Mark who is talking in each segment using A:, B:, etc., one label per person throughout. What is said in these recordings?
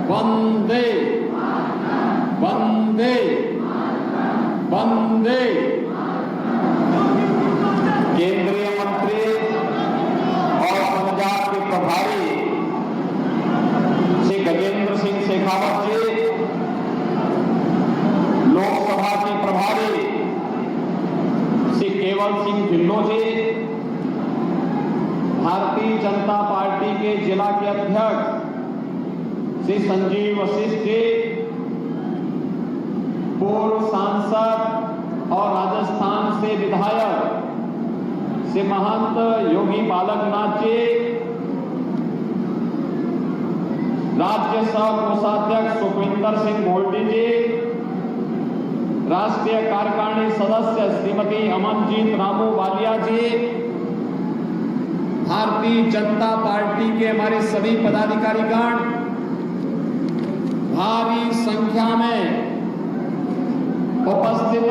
A: वंदे वंदे वंदे। केंद्रीय मंत्री और पंजाब के प्रभारी श्री गजेंद्र सिंह शेखावत जी, लोकसभा के प्रभारी श्री केवल सिंह ढिल्लों जी, भारतीय जनता पार्टी के जिला के अध्यक्ष श्री संजीव वशिष्ठ जी, पूर्व सांसद और राजस्थान से विधायक श्री महंत योगी बालकनाथ जी, राज्यसभा कोषाध्यक्ष सुखविंदर सिंह मोल्टी जी, राष्ट्रीय कार्यकारिणी सदस्य श्रीमती अमनजीत रामू वालिया जी, भारतीय जनता पार्टी के हमारे सभी पदाधिकारीगण, भारी संख्या में उपस्थित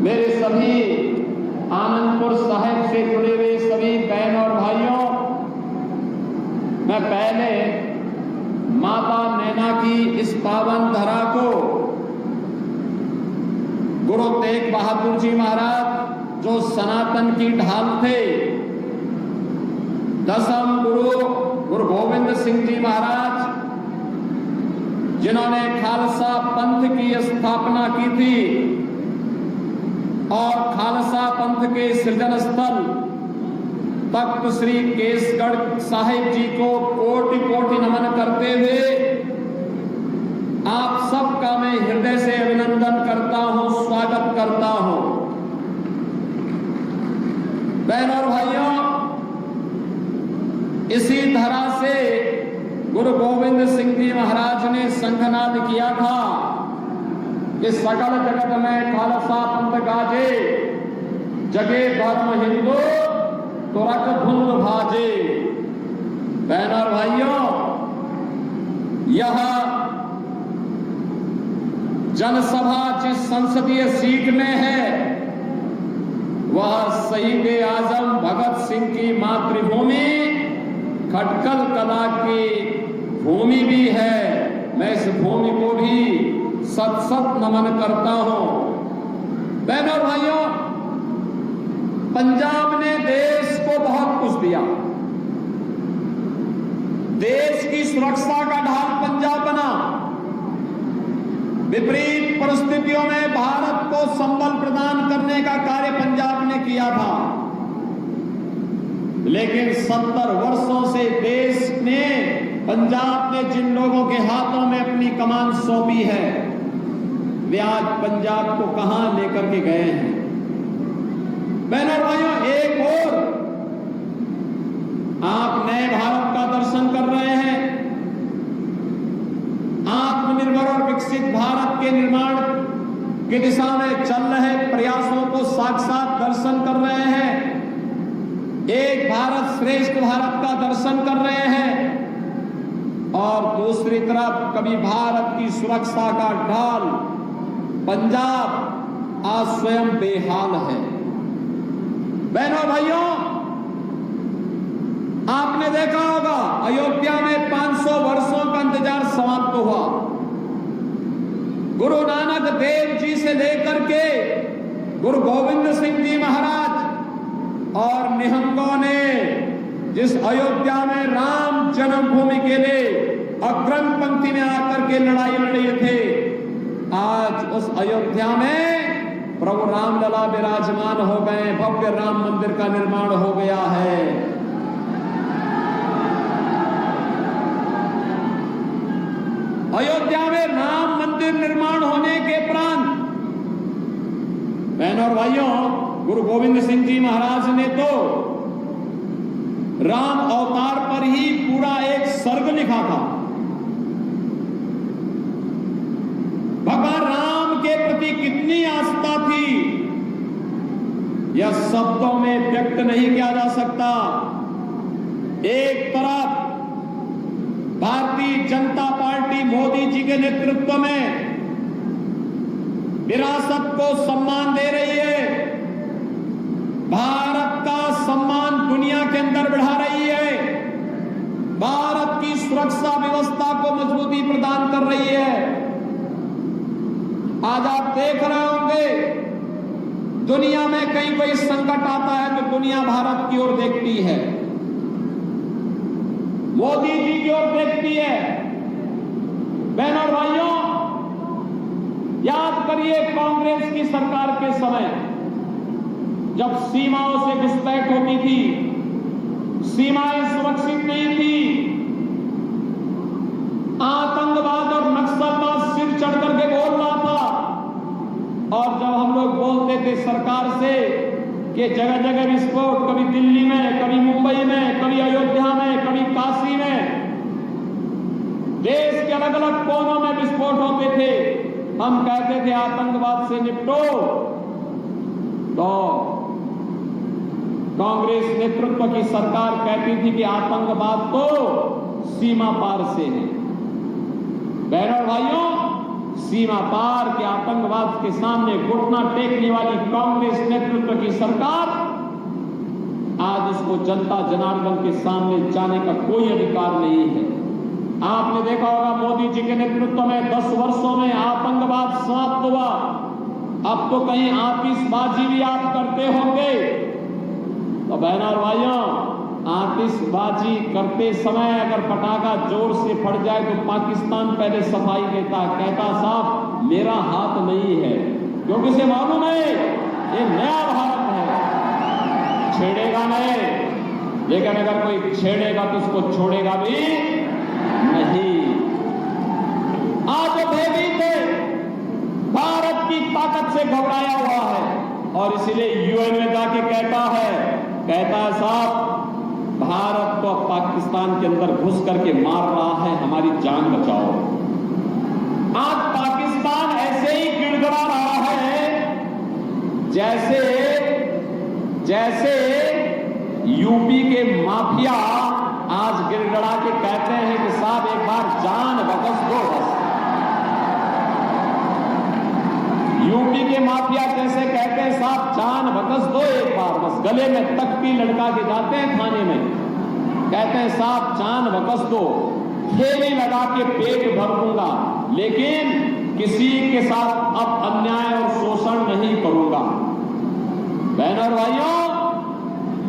A: मेरे सभी आनंदपुर साहिब से जुड़े हुए सभी बहन और भाइयों, मैं पहले माता नैना की इस पावन धरा को गुरु तेग बहादुर जी महाराज जो सनातन की ढाल थे, दसम गुरु गोविंद सिंह जी महाराज जिन्होंने खालसा पंथ की स्थापना की थी और खालसा पंथ के सृजन स्थल तख्त श्री केसगढ़ साहिब जी को कोटि कोटि नमन करते हुए आप सबका मैं हृदय से अभिनंदन करता हूं, स्वागत करता हूं। बहनों और भाइयों, इसी धरा से गुरु गोविंद सिंह जी महाराज ने शंखनाद किया था कि सकल जगत में खालसा पंथ गाजे, जगे धर्म हिंदू तुरक धुंध भाजे। बहनों और भाइयों, यह जनसभा जिस संसदीय सीट में है वह शहीद आजम भगत सिंह की मातृभूमि खटकल कला की भूमि भी है। मैं इस भूमि को भी सत सत नमन करता हूं। बहनों और भाइयों, पंजाब ने देश को बहुत कुछ दिया। देश की सुरक्षा का ढाल पंजाब बना। विपरीत परिस्थितियों में भारत को संबल प्रदान करने का कार्य पंजाब ने किया था, लेकिन 70 वर्षों से देश ने, पंजाब ने जिन लोगों के हाथों में अपनी कमान सौंपी है, वे आज पंजाब को कहां लेकर के गए हैं। बहनों और भाइयों, एक और आप नए भारत का दर्शन कर रहे हैं। आत्मनिर्भर और विकसित भारत के निर्माण की दिशा में चल रहे प्रयासों को साक्षात दर्शन कर रहे हैं। एक भारत श्रेष्ठ भारत का दर्शन कर रहे हैं और दूसरी तरफ कभी भारत की सुरक्षा का ढाल पंजाब आज स्वयं बेहाल है। बहनों भाइयों, आपने देखा होगा अयोध्या में 500 वर्षों का इंतजार समाप्त हुआ। गुरु नानक देव जी से लेकर के गुरु गोविंद सिंह जी महाराज और निहंगों ने जिस अयोध्या में राम जन्मभूमि के लिए अग्रम पंक्ति में आकर के लड़ाई लड़े थे, आज उस अयोध्या में प्रभु रामलला विराजमान हो गए, भव्य राम मंदिर का निर्माण हो गया है। अयोध्या में राम मंदिर निर्माण होने के उपरांत बहनों और भाइयों, गुरु गोविंद सिंह जी महाराज ने तो राम अवतार पर ही पूरा एक सर्ग लिखा था। भगवान राम के प्रति कितनी आस्था थी यह शब्दों में व्यक्त नहीं किया जा सकता। एक तरफ भारतीय जनता पार्टी मोदी जी के नेतृत्व में विरासत को सम्मान दे रही है, भारत का सम्मान दुनिया के अंदर बढ़ा रही है, भारत की सुरक्षा व्यवस्था को कर रही है। आज आप देख रहे होंगे दुनिया में कहीं कोई संकट आता है तो दुनिया भारत की ओर देखती है, मोदी जी की ओर देखती है। बहनों और भाइयों, याद करिए कांग्रेस की सरकार के समय जब सीमाओं से घुसपैठ होती थी, सीमाएं सुरक्षित नहीं थी, आतंकवाद और नक्सलवाद सिर चढ़ करके बोल रहा था। और जब हम लोग बोलते थे सरकार से कि जगह जगह विस्फोट, कभी दिल्ली में, कभी मुंबई में, कभी अयोध्या में, कभी काशी में, देश के अलग अलग कोनों में विस्फोट होते थे, हम कहते थे आतंकवाद से निपटो। तो कांग्रेस नेतृत्व की सरकार कहती थी कि आतंकवाद तो सीमा पार से है। बहनों और भाइयों, सीमा पार के आतंकवाद के सामने घुटना टेकने वाली कांग्रेस नेतृत्व की सरकार आज उसको जनता जनार्दन के सामने जाने का कोई अधिकार नहीं है। आपने देखा होगा मोदी जी के नेतृत्व में 10 वर्षों में आतंकवाद समाप्त हुआ। अब तो कहीं आतिशबाजी भी आप करते होंगे। तो बहनों और भाइयों, आतिशबाजी करते समय अगर पटाखा जोर से फट जाए तो पाकिस्तान पहले सफाई देता, कहता साहब मेरा हाथ नहीं है, क्योंकि उसे मालूम है ये नया भारत है, छेड़ेगा नहीं। लेकिन अगर कोई छेड़ेगा तो उसको छोड़ेगा भी नहीं। आज भयभीत है, भारत की ताकत से घबराया हुआ है और इसीलिए यूएन में जाके कहता है साहब भारत तो पाकिस्तान के अंदर घुस करके मार रहा है, हमारी जान बचाओ। आज पाकिस्तान ऐसे ही गिड़गिड़ा रहा है जैसे यूपी के माफिया आज गिड़गिड़ा के कहते हैं कि साहब एक बार जान बख्श दो। बस यूपी के माफिया कैसे कहते हैं साहब जान बख्श दो एक बार, बस गले में तख्ती लटका के जाते हैं थाने में, कहते हैं साहब जान बख्श दो, थैली लगा के पेट भर दूंगा, लेकिन किसी के साथ अब अन्याय और शोषण नहीं करूंगा। बहनों और भाइयों,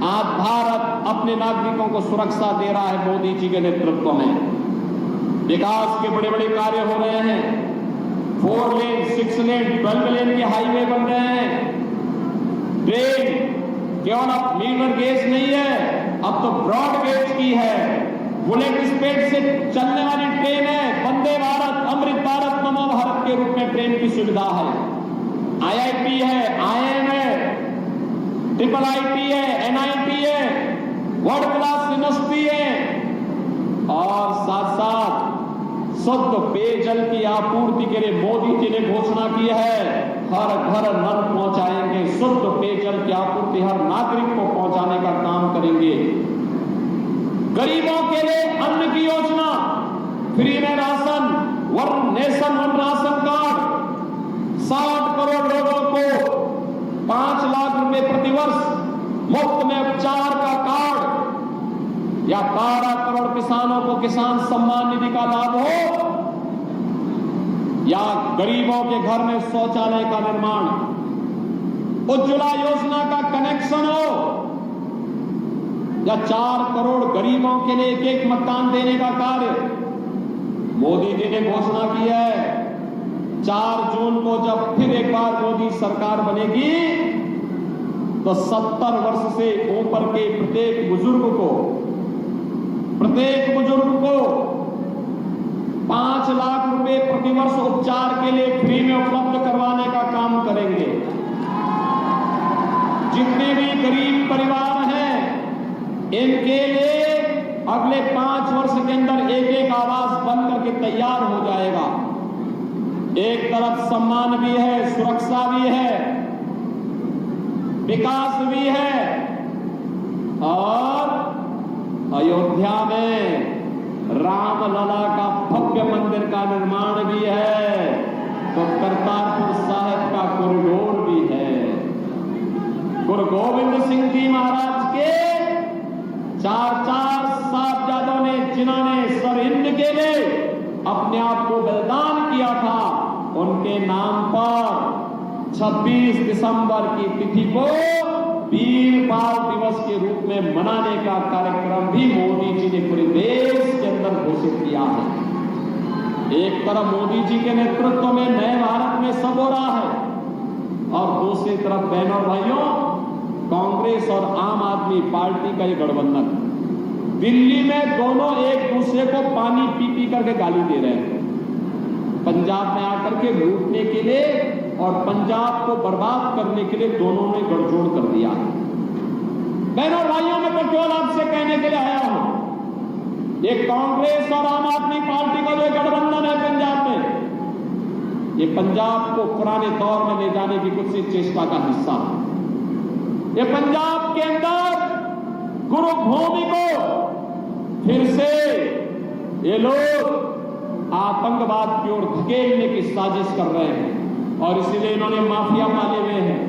A: आज भारत अपने नागरिकों को सुरक्षा दे रहा है मोदी जी के नेतृत्व में। विकास के बड़े बड़े कार्य हो रहे हैं, 4 लेन, 6 लेन, 12 लेन के हाईवे बन रहे हैं। ट्रेन केवल अब मीटर गेज नहीं है, अब तो ब्रॉड गेज की है, बुलेट स्पीड से चलने वाली ट्रेन है। वंदे भारत, अमृत भारत, नमो भारत के रूप में ट्रेन की सुविधा है। IIT है, IIM है, IIIT है, NIT है, वर्ल्ड क्लास यूनिवर्सिटी है और साथ साथ शुद्ध पेयजल की आपूर्ति के लिए मोदी जी ने घोषणा की है, हर घर नल पहुंचाएंगे, शुद्ध पेयजल की आपूर्ति हर नागरिक को पहुंचाने का काम करेंगे। गरीबों के लिए अन्न की योजना, फ्री में ration, one nation one ration card, 60 crore लोगों को 5 लाख रुपए प्रतिवर्ष मुफ्त में उपचार का कार्ड, या 12 करोड़ किसानों को किसान सम्मान निधि का लाभ हो, या गरीबों के घर में शौचालय का निर्माण, उज्ज्वला योजना का कनेक्शन हो, या 4 करोड़ गरीबों के लिए एक मकान देने का कार्य। मोदी जी ने घोषणा की है 4 जून को जब फिर एक बार मोदी सरकार बनेगी तो 70 वर्ष से ऊपर के प्रत्येक बुजुर्ग को 5 लाख रुपए प्रतिवर्ष उपचार के लिए फ्री में उपलब्ध करवाने का काम करेंगे। जितने भी गरीब परिवार हैं इनके लिए अगले 5 वर्ष के अंदर एक आवास बन करके तैयार हो जाएगा। एक तरफ सम्मान भी है, सुरक्षा भी है, विकास भी है और अयोध्या में रामलला का भव्य मंदिर का निर्माण भी है, तो करतारपुर साहिब का कॉरिडोर भी है। गुरु गोविंद सिंह जी महाराज के 4 साहबजादों ने, जिन्होंने सरहिंद के लिए अपने आप को बलिदान किया था, उनके नाम पर 26 दिसंबर की तिथि को वीर बाल दिवस के रूप में मनाने का कार्यक्रम भी मोदी जी ने पूरे देश के अंदर घोषित किया है। एक तरफ मोदी जी के नेतृत्व में नए भारत में सब हो रहा है और दूसरी तरफ बहनों और भाइयों कांग्रेस और आम आदमी पार्टी का ये गठबंधन, दिल्ली में दोनों एक दूसरे को पानी पी पी करके गाली दे रहे हैं। पंजाब में आकर के लूटने के लिए और पंजाब को बर्बाद करने के लिए दोनों ने गठजोड़ कर दिया है। बहनों और भाइयों, मैं तो केवल आपसे कहने के लिए आया हूं, ये कांग्रेस और आम आदमी पार्टी का जो गठबंधन है पंजाब में, ये पंजाब को पुराने दौर में ले जाने की कुछ सी चेष्टा का हिस्सा है। ये पंजाब के अंदर गुरु भूमि को फिर से ये लोग आतंकवाद की ओर धकेलने की साजिश कर रहे हैं और इसीलिए इन्होंने माफिया पाले हुए हैं।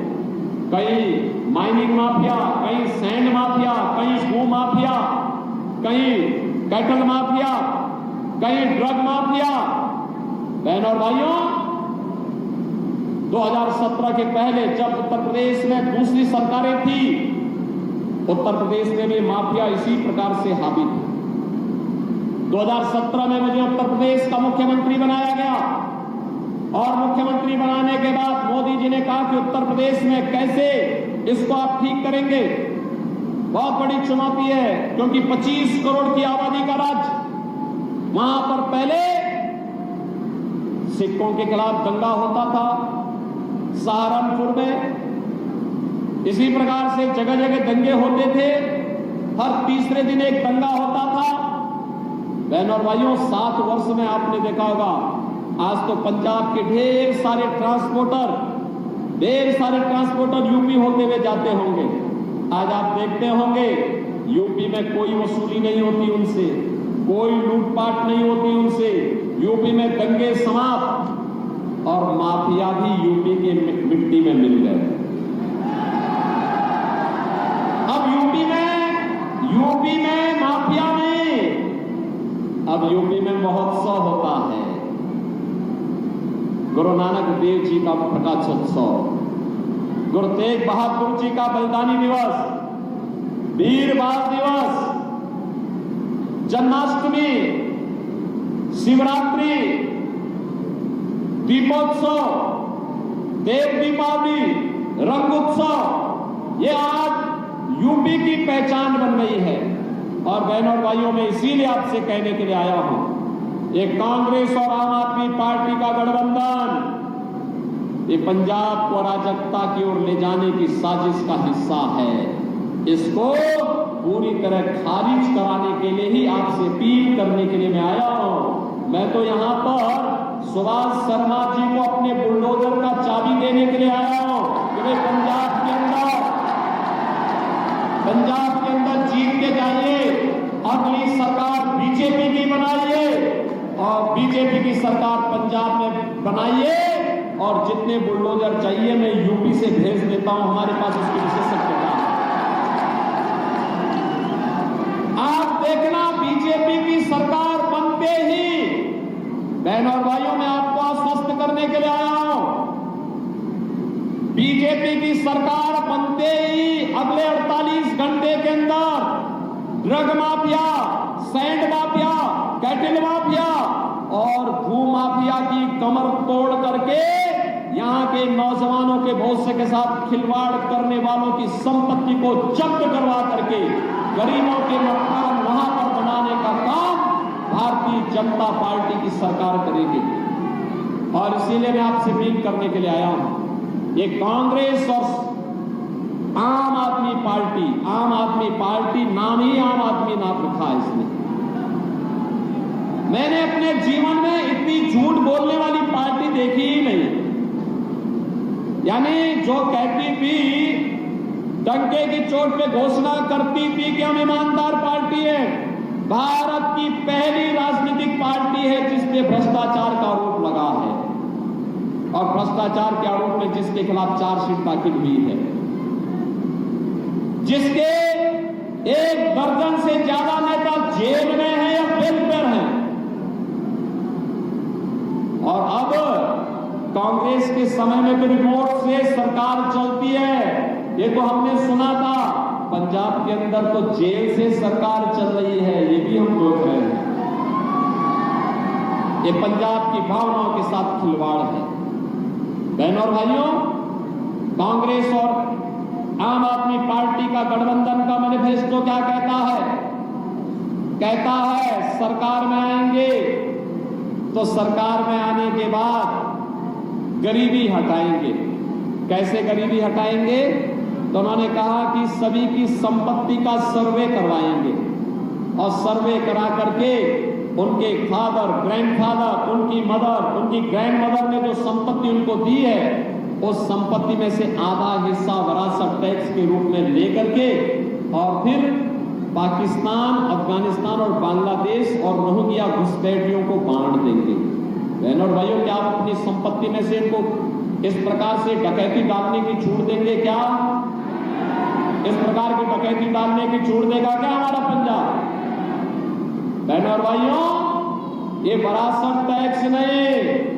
A: कहीं माइनिंग माफिया, कहीं सैंड माफिया, कहीं भू माफिया, कहीं कैटल माफिया, कहीं ड्रग माफिया। बहनों और भाइयों, 2017 के पहले जब उत्तर प्रदेश में दूसरी सरकारें थी, उत्तर प्रदेश में भी माफिया इसी प्रकार से हावी थी। 2017 में मुझे उत्तर प्रदेश का मुख्यमंत्री बनाया गया और मुख्यमंत्री बनाने के बाद मोदी जी ने कहा कि उत्तर प्रदेश में कैसे इसको आप ठीक करेंगे। बहुत बड़ी चुनौती है क्योंकि 25 करोड़ की आबादी का राज्य, वहां पर पहले सिखों के खिलाफ दंगा होता था सहारनपुर में, इसी प्रकार से जगह जगह दंगे होते थे, हर तीसरे दिन एक दंगा होता था। बहनों और भाइयों, 7 वर्ष में आपने देखा होगा आज तो पंजाब के ढेर सारे ट्रांसपोर्टर यूपी होते हुए जाते होंगे। आज आप देखते होंगे यूपी में कोई वसूली नहीं होती उनसे, कोई लूटपाट नहीं होती उनसे, यूपी में दंगे समाप्त और माफिया भी यूपी के मिट्टी में मिल गए। अब यूपी में माफिया नहीं, अब यूपी में महोत्सव होता है। गुरु नानक देव जी का प्रकाशोत्सव, गुरु तेग बहादुर जी का बलिदानी दिवस, वीर बाल दिवस, जन्माष्टमी, शिवरात्रि, दीपोत्सव, देव दीपावली, रंग उत्सव, ये आज यूपी की पहचान बन गई है। और बहनों और भाइयों, मैं इसीलिए आपसे कहने के लिए आया हूं, ये कांग्रेस और आम आदमी पार्टी का गठबंधन ये पंजाब को अराजकता की ओर ले जाने की साजिश का हिस्सा है। इसको पूरी तरह खारिज कराने के लिए ही आपसे अपील करने के लिए मैं आया हूं। मैं तो यहां पर सुभाष शर्मा जी को अपने बुलडोजर का चाबी देने के लिए आया हूं कि वे पंजाब के अंदर जीत के जाइए, अगली सरकार बीजेपी की बनाइए और बीजेपी की सरकार पंजाब में बनाइए और जितने बुलडोजर चाहिए मैं यूपी से भेज देता हूं, हमारे पास उसकी विशेषज्ञता है। आप देखना बीजेपी की सरकार बनते ही, बहनों और भाइयों, मैं आपको आश्वस्त करने के लिए आया हूं, बीजेपी की सरकार बनते ही अगले 48 घंटे के अंदर drug mafia, sand mafia, cattle mafia और भू माफिया की कमर तोड़ करके यहां के नौजवानों के भविष्य के साथ खिलवाड़ करने वालों की संपत्ति को जब्त करवा करके गरीबों के मकान वहां पर बनाने का काम भारतीय जनता पार्टी की सरकार करेगी। और इसीलिए मैं आपसे अपील करने के लिए आया हूं, ये कांग्रेस और आम आदमी पार्टी नाम ही आम आदमी नाम रखा है इसने। मैंने अपने जीवन में इतनी झूठ बोलने वाली पार्टी देखी ही नहीं। यानी जो कहती थी, डंके की चोट पे घोषणा करती थी कि हम ईमानदार पार्टी है, भारत की पहली राजनीतिक पार्टी है जिसपे भ्रष्टाचार का आरोप लगा है और भ्रष्टाचार के आरोप में जिसके खिलाफ चार्जशीट दाखिल हुई है, जिसके 1 दर्जन से ज्यादा नेता जेल में हैं या बेल पर हैं। समय में तो रिमोट से सरकार चलती है, ये तो हमने सुना था। पंजाब के अंदर तो जेल से सरकार चल रही है, ये भी हम देख रहे हैं। ये पंजाब की भावनाओं के साथ खिलवाड़ है। बहनों और भाइयों, कांग्रेस और आम आदमी पार्टी का गठबंधन का मैनिफेस्टो क्या कहता है? कहता है सरकार में आएंगे तो सरकार में आने के बाद गरीबी हटाएंगे। कैसे गरीबी हटाएंगे? तो उन्होंने कहा कि सभी की संपत्ति का सर्वे करवाएंगे और सर्वे करा करके उनके फादर, ग्रैंडफादर, उनकी मदर, उनकी ग्रैंडमदर ने जो संपत्ति उनको दी है, उस संपत्ति में से आधा हिस्सा विरासत टैक्स के रूप में लेकर के और फिर पाकिस्तान, अफगानिस्तान और बांग्लादेश और रोहिंग्या घुसपैठियों को बांट देंगे। बहनों और भाइयों, क्या आप अपनी संपत्ति में से इनको इस प्रकार से डकैती डालने की छूट देंगे? क्या इस प्रकार की डकैती डालने की छूट देगा क्या हमारा पंजाब? बहनों और भाइयों, ये विरासत टैक्स नहीं,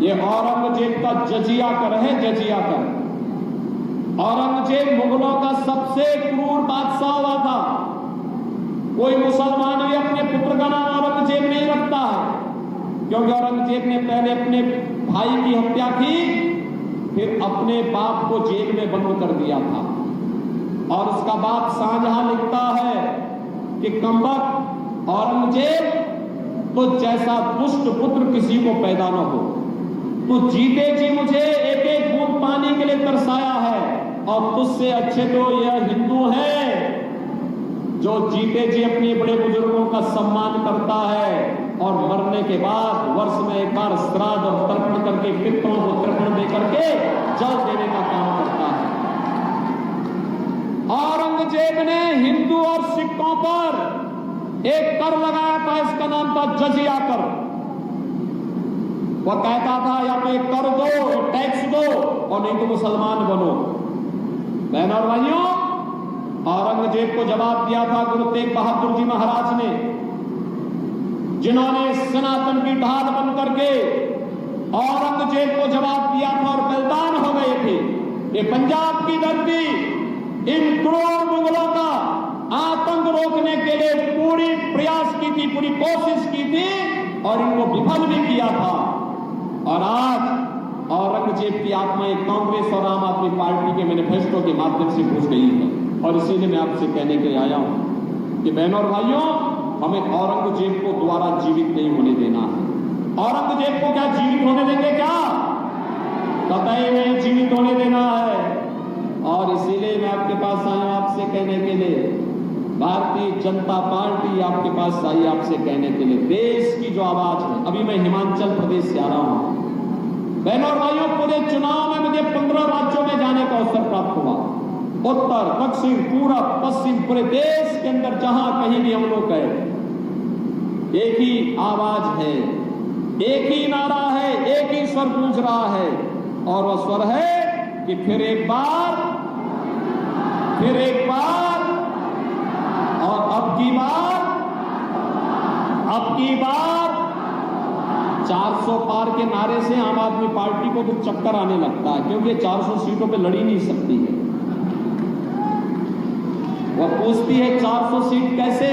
A: ये औरंगजेब का जजिया कर है, जजिया कर। औरंगजेब मुगलों का सबसे क्रूर बादशाह हुआ था। कोई मुसलमान भी अपने पुत्र का नाम औरंगजेब नहीं रखता है, क्योंकि औरंगजेब ने पहले अपने भाई की हत्या की, फिर अपने बाप को जेल में बंद कर दिया था। और उसका बाप शाहजहां लिखता है कि कमबख्त औरंगजेब, तो जैसा दुष्ट पुत्र किसी को पैदा न हो, तो जीते जी मुझे एक एक बूंद पानी के लिए तरसाया है, और तुझसे अच्छे तो यह हिंदू है जो जीते जी अपने बड़े बुजुर्गों का सम्मान करता है और मरने के बाद वर्ष में एक बार श्राद्ध और तर्पण करके पितरों को तर्पण दे करके जल देने का काम करता है। औरंगजेब ने हिंदू और सिखों पर एक कर लगाया था, इसका नाम था जजिया कर। वह कहता था या तो कर दो, टैक्स दो, और नहीं तो मुसलमान बनो। बहनों और भाइयों, औरंगजेब को जवाब दिया था गुरु तेग बहादुर जी महाराज ने, जिन्होंने सनातन की ढाल बन करके औरंगजेब को जवाब दिया था और बलिदान हो गए थे। ये पंजाब की धरती इन क्रूर मुगलों का आतंक रोकने के लिए पूरी प्रयास की थी, पूरी कोशिश की थी और इनको विफल भी किया था। और आज औरंगजेब की आत्मा एक कांग्रेस और आम आदमी पार्टी के मैनिफेस्टो के माध्यम से घुस गई है। और इसीलिए मैं आपसे कहने के लिए आया हूं कि बहनों और भाइयों, हमें औरंगजेब को दोबारा जीवित नहीं होने देना है। औरंगजेब को क्या जीवित होने देंगे? क्या कतई नहीं जीवित होने देना है। और इसीलिए मैं आपके पास आया आपसे कहने के लिए, भारतीय जनता पार्टी आपके पास आई आपसे कहने के लिए, देश की जो आवाज है। अभी मैं हिमाचल प्रदेश से आ रहा हूं। बहनों और भाइयों, पूरे चुनाव में मुझे 15 राज्यों में जाने का अवसर प्राप्त हुआ। उत्तर, दक्षिण, पूर्व, पश्चिम, पूरे देश के अंदर जहां कहीं भी हम लोग गए, एक ही आवाज है, एक ही नारा है, एक ही स्वर गूंज रहा है, और वह स्वर है कि फिर एक बार, फिर एक बार, और अब की बार, अब की बार। 400 पार के नारे से आम आदमी पार्टी को तो चक्कर आने लगता है, क्योंकि 400 सीटों पे लड़ी नहीं सकती है। वह पूछती है 400 सीट कैसे?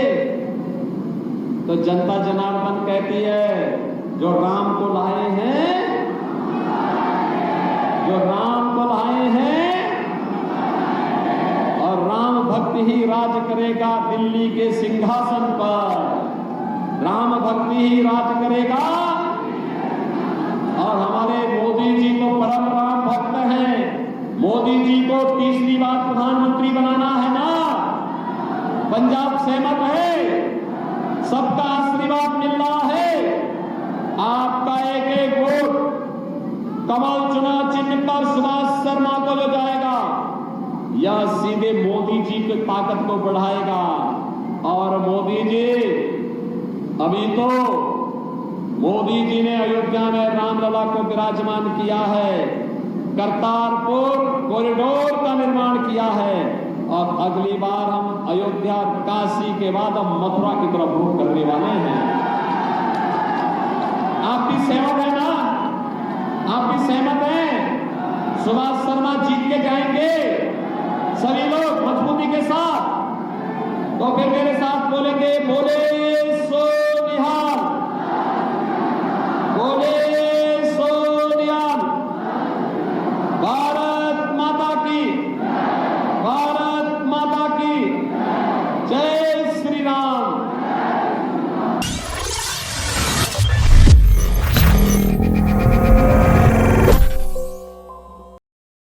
A: तो जनता जनार्दन कहती है जो राम को लाए हैं, जो राम को लाए हैं, और राम भक्त ही राज करेगा दिल्ली के सिंहासन पर। राम भक्ति ही राज करेगा। और हमारे मोदी जी तो परम राम भक्त हैं। मोदी जी को तीसरी बार प्रधानमंत्री बनाना है ना? पंजाब सहमत है? सबका आशीर्वाद मिल रहा है। आपका एक एक वोट कमल चुनाव चिन्ह पर सुभाष शर्मा को जो जाएगा, यह सीधे मोदी जी की ताकत को बढ़ाएगा। और मोदी जी, अभी तो मोदी जी ने अयोध्या में रामलला को विराजमान किया है, करतारपुर कॉरिडोर का निर्माण किया है, और अगली बार हम अयोध्या काशी के बाद हम मथुरा की तरफ रुख करने वाले हैं। आप भी सहमत है ना? आप भी सहमत हैं? सुभाष शर्मा जीत के जाएंगे सभी लोग मजबूती के साथ। तो फिर मेरे साथ बोलेंगे, बोले